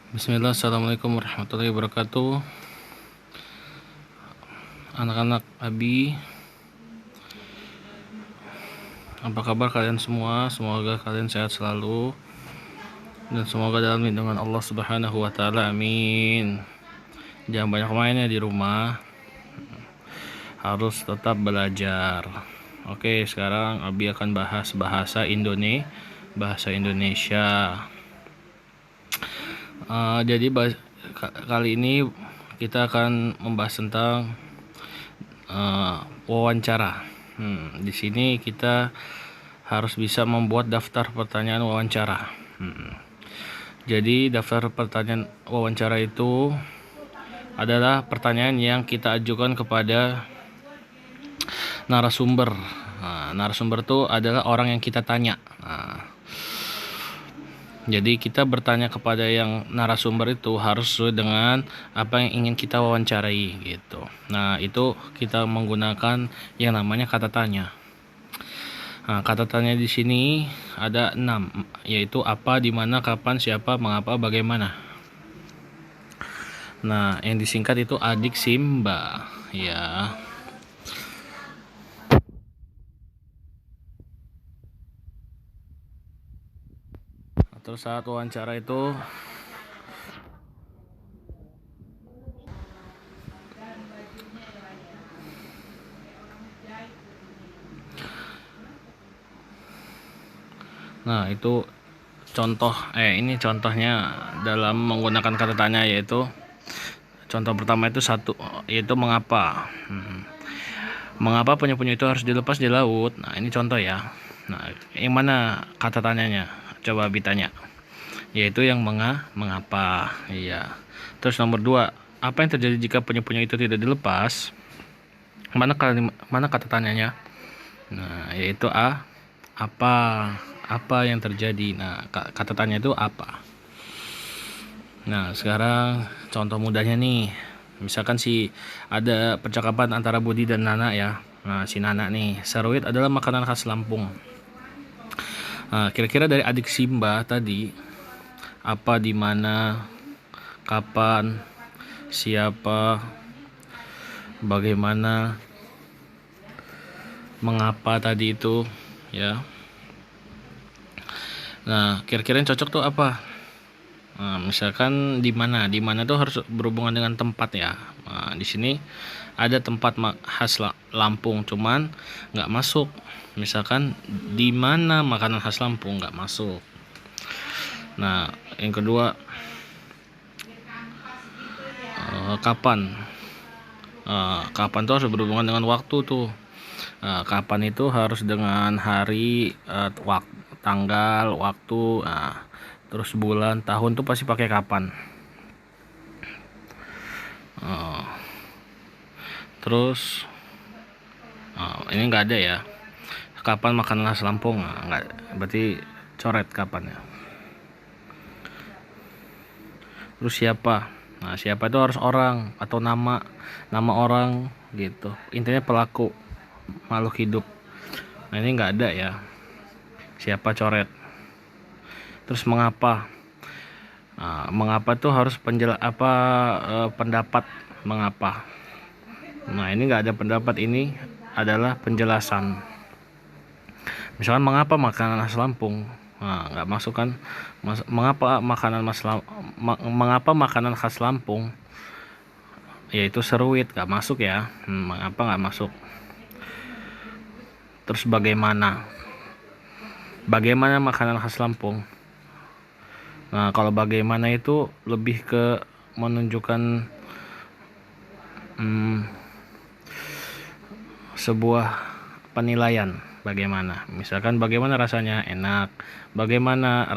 Bismillah, assalamualaikum warahmatullahi wabarakatuh. Anak-anak Abi, apa kabar kalian semua? Semoga kalian sehat selalu dan semoga dalam lindungan Allah Subhanahu wa Ta'ala. Amin. Jangan banyak main ya di rumah, harus tetap belajar. Oke, sekarang Abi akan bahas bahasa Indonesia. Jadi kali ini kita akan membahas tentang wawancara. Di sini kita harus bisa membuat daftar pertanyaan wawancara. Jadi daftar pertanyaan wawancara itu adalah pertanyaan yang kita ajukan kepada narasumber. Narasumber itu adalah orang yang kita tanya. Jadi kita bertanya kepada yang narasumber itu harus sesuai dengan apa yang ingin kita wawancarai gitu. Nah, itu kita menggunakan yang namanya kata tanya. Nah, kata tanya di sini ada 6, yaitu apa, di mana, kapan, siapa, mengapa, bagaimana. Nah, yang disingkat itu adik Simba, ya. Terus saat wawancara itu itu contoh ini contohnya dalam menggunakan kata tanya, yaitu contoh pertama itu yaitu mengapa. Mengapa penyu-penyu itu harus dilepas di laut? Nah, ini contoh ya. Nah, yang mana kata tanyanya? Coba ditanya. Yaitu yang mengapa. Iya. Terus nomor 2, apa yang terjadi jika penyu-penyu itu tidak dilepas? Mana kata tanyanya? Nah, yaitu apa yang terjadi. Nah, kata tanya itu apa. Nah, sekarang contoh mudahnya nih. Misalkan ada percakapan antara Budi dan Nana ya. Nah, si Nana nih, seruit adalah makanan khas Lampung. Nah, kira-kira dari adik Simba tadi, apa, di mana, kapan, siapa, bagaimana, mengapa tadi itu ya. Nah, kira-kira yang cocok tuh apa? Nah, misalkan di mana tuh harus berhubungan dengan tempat ya. Nah, di sini ada tempat khas Lampung, cuman nggak masuk. Misalkan di mana makanan khas Lampung, nggak masuk. Nah, yang kedua, kapan? Kapan tuh harus berhubungan dengan waktu tuh. Kapan itu harus dengan hari, tanggal, waktu. Terus bulan, tahun tuh pasti pakai kapan. Terus ini nggak ada ya. Kapan makanan khas Lampung? Nggak, berarti coret kapan ya. Terus siapa? Nah, siapa itu harus orang atau nama orang gitu. Intinya pelaku, makhluk hidup. Nah, ini nggak ada ya. Siapa, coret. Terus mengapa? Mengapa tuh harus pendapat mengapa. Nah, ini nggak ada pendapat, ini adalah penjelasan. Misalkan mengapa makanan khas Lampung? Nah, nggak masuk kan. Mengapa makanan khas Lampung yaitu seruit, nggak masuk ya. Mengapa nggak masuk. Terus bagaimana makanan khas Lampung? Nah, kalau bagaimana itu lebih ke menunjukkan sebuah penilaian. Bagaimana? Misalkan bagaimana rasanya, enak. Bagaimana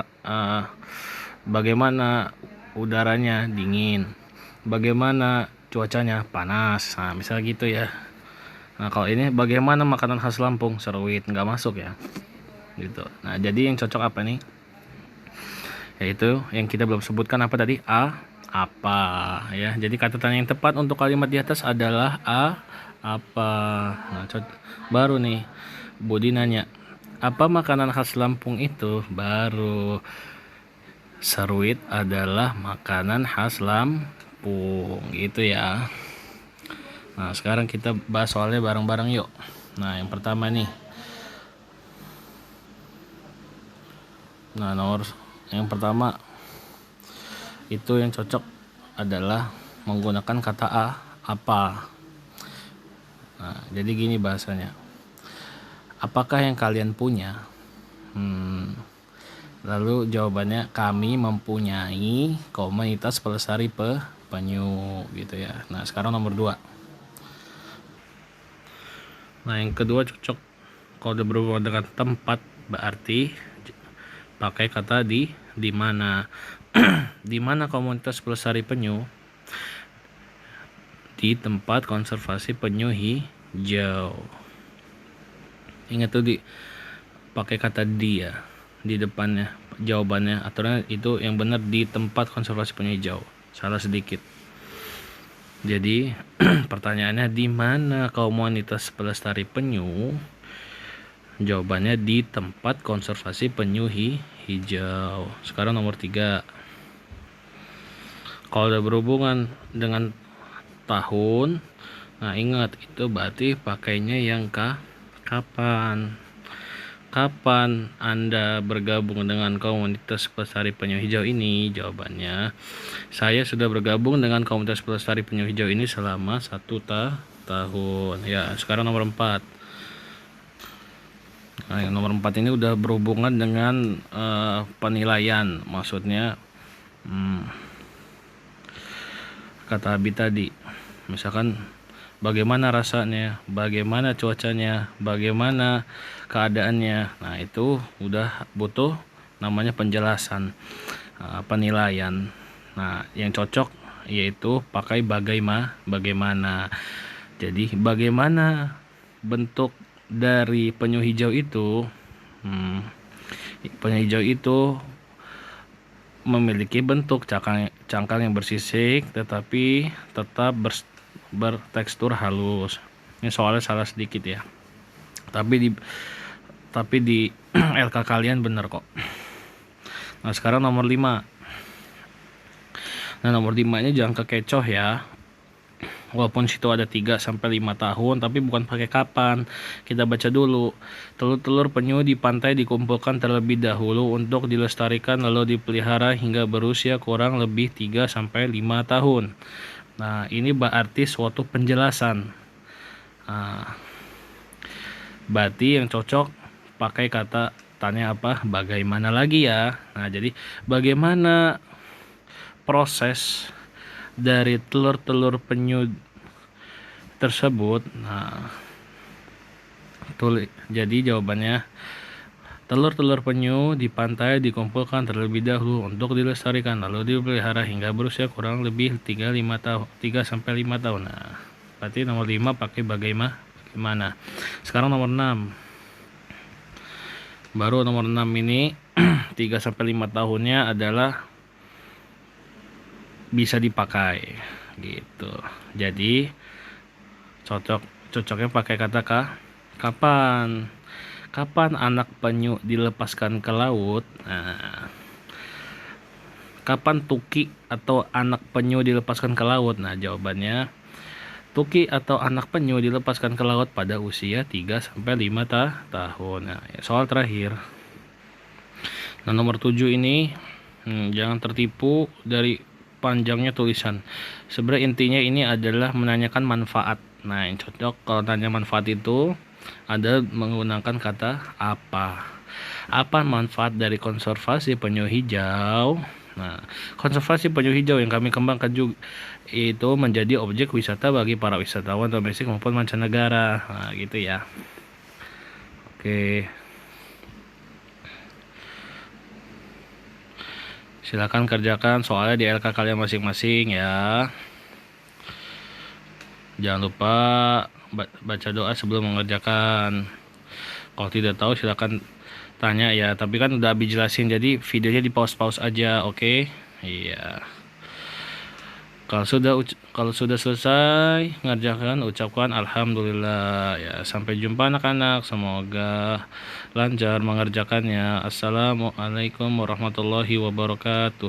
udaranya, dingin. Bagaimana cuacanya, panas. Nah, misalnya gitu ya. Nah, kalau ini bagaimana makanan khas Lampung, seruit, nggak masuk ya. Gitu. Nah, jadi yang cocok apa nih? Yaitu yang kita belum sebutkan apa tadi? Apa ya. Jadi kata tanya yang tepat untuk kalimat di atas adalah apa. Nah, baru nih Budi nanya, apa makanan khas Lampung itu? Baru Seruit adalah makanan khas Lampung, gitu ya. Nah, sekarang kita bahas soalnya bareng-bareng yuk. Nah, yang pertama nih. Nah, yang pertama itu yang cocok adalah menggunakan kata apa. Nah, jadi gini bahasanya. Apakah yang kalian punya? Lalu jawabannya kami mempunyai komunitas pelestari penyu gitu ya. Nah, sekarang nomor 2. Nah, yang kedua cocok kalau udah berhubungan dengan tempat, berarti pakai kata di mana. Di mana komunitas pelestari penyu? Di tempat konservasi penyu hijau. Ingat tuh pakai kata di ya di depannya jawabannya, aturannya itu yang benar di tempat konservasi penyu hijau. Salah sedikit. Jadi pertanyaannya di mana komunitas pelestari penyu? Jawabannya di tempat konservasi penyu hijau. Sekarang nomor 3. Kalau udah berhubungan dengan tahun, nah ingat itu berarti pakainya yang kapan. Kapan Anda bergabung dengan komunitas pelestari penyu hijau ini? Jawabannya, saya sudah bergabung dengan komunitas pelestari penyu hijau ini selama 1 tahun. Ya, sekarang nomor 4. Nah, yang nomor 4 ini udah berhubungan dengan penilaian. Maksudnya kata Abi tadi. Misalkan bagaimana rasanya, bagaimana cuacanya, bagaimana keadaannya. Nah, itu udah butuh namanya penjelasan, penilaian. Nah, yang cocok yaitu pakai bagaimana. Jadi bagaimana bentuk dari penyu hijau itu? Penyu hijau itu memiliki bentuk cangkang yang bersisik tetapi tetap bertekstur halus. Ini soalnya salah sedikit ya. Tapi di LK kalian bener kok. Nah, sekarang nomor 5. Nah, nomor 5 ini jangan kekecoh ya. Walaupun situ ada 3-5 tahun, tapi bukan pakai kapan. Kita baca dulu. Telur-telur penyu di pantai dikumpulkan terlebih dahulu untuk dilestarikan lalu dipelihara hingga berusia kurang lebih 3-5 tahun. Nah, ini berarti suatu penjelasan. Nah, berarti yang cocok pakai kata tanya apa? Bagaimana lagi ya? Nah, jadi bagaimana proses dari telur-telur penyu tersebut? Nah, jadi jawabannya telur-telur penyu di pantai dikumpulkan terlebih dahulu untuk dilestarikan lalu dipelihara hingga berusia kurang lebih 3-5 tahun. Nah, berarti nomor 5 pakai bagaimana. Sekarang nomor 6. Baru nomor 6 ini 3-5 tahunnya adalah bisa dipakai gitu. Jadi cocoknya pakai kata kapan anak penyu dilepaskan ke laut. Nah, kapan tuki atau anak penyu dilepaskan ke laut? Nah, jawabannya tuki atau anak penyu dilepaskan ke laut pada usia 3-5 tahun. Nah, soal terakhir. Nah, nomor 7 ini jangan tertipu dari panjangnya tulisan. Sebenarnya intinya ini adalah menanyakan manfaat. Nah, yang cocok kalau tanya manfaat itu ada menggunakan kata apa. Apa manfaat dari konservasi penyu hijau? Nah, konservasi penyu hijau yang kami kembangkan juga itu menjadi objek wisata bagi para wisatawan domestik maupun mancanegara. Nah, gitu ya. Oke. Silakan kerjakan soalnya di LK kalian masing-masing ya. Jangan lupa baca doa sebelum mengerjakan. Kalau tidak tahu silakan tanya ya. Tapi kan udah Abi jelasin, jadi videonya di pause aja, oke? Iya. Kalau sudah selesai ngerjakan, ucapkan alhamdulillah ya. Sampai jumpa anak-anak, semoga lancar mengerjakannya. Assalamualaikum warahmatullahi wabarakatuh.